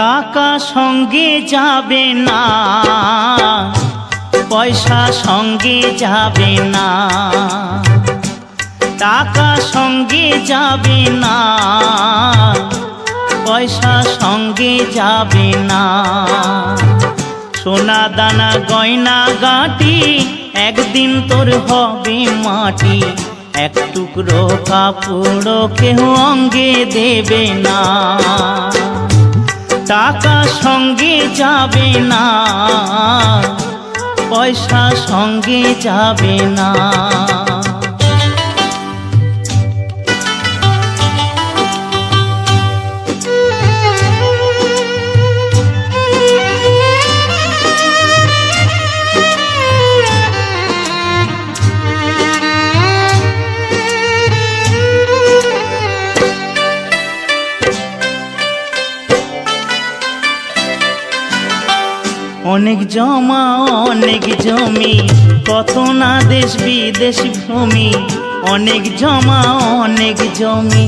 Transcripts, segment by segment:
টাকা সঙ্গে যাবে না, পয়সা সঙ্গে যাবে না। টাকা সঙ্গে যাবে না, পয়সা সঙ্গে যাবে না। সোনা দানা গয়না গাটি একদিন তোর হবে মাটি। এক টুকরো কাপড় কেউ অঙ্গে দেবে না। টাকা সঙ্গে যাবে না, পয়সা সঙ্গে যাবে না। অনেক জমা অনেক জমি, কত না দেশ বিদেশ ভূমি। অনেক জমা অনেক জমি,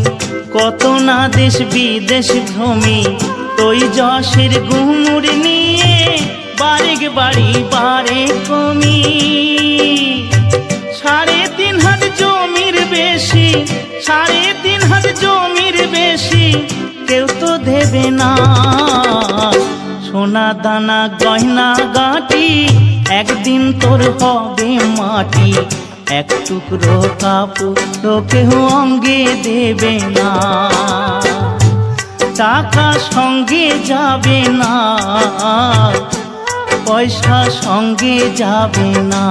কত না দেশ বিদেশ ভূমি। তুই যশের গুমুর নিয়ে বারেক বাড়ি বারে কমি। 3.5 হাত জমির বেশি, 3.5 হাত জমির বেশি কেউ তো দেবে না। সোনা দানা গয়না গাটি একদিন তোর হবে মাটি। এক টুকরো কাপড় কেউ অঙ্গে দেবে না। টাকা সঙ্গে যাবে না, পয়সা সঙ্গে যাবে না।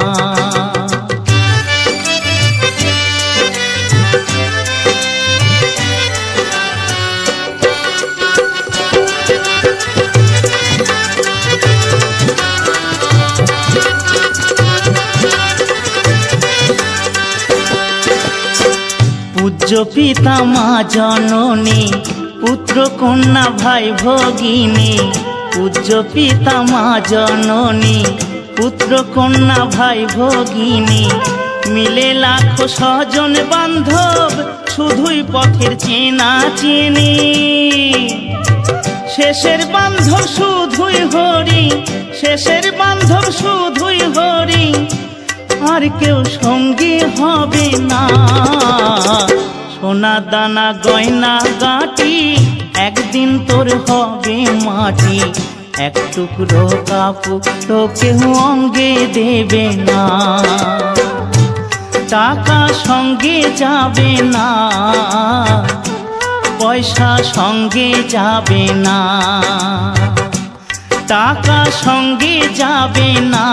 পূজ্য পিতা মা জননী, পুত্র কন্যা ভাই ভগিনী। পূজ্য পিতা মা জননী, পুত্র কন্যা ভাই ভগিনী। মিলে লাখো স্বজন বান্ধব, শুধুই পথের চেনা চেনি। শেষের বান্ধব শুধুই হরি, শেষের বান্ধব শুধুই হরি। আর কেউ সঙ্গী হবে না। সোনা দানা গয়না গাটি একদিন তোর হবে মাটি। এক টুকরো কাপড় কেউ অঙ্গে দেবে না। টাকা সঙ্গে যাবে না, পয়সা সঙ্গে যাবে না। টাকা সঙ্গে যাবে না,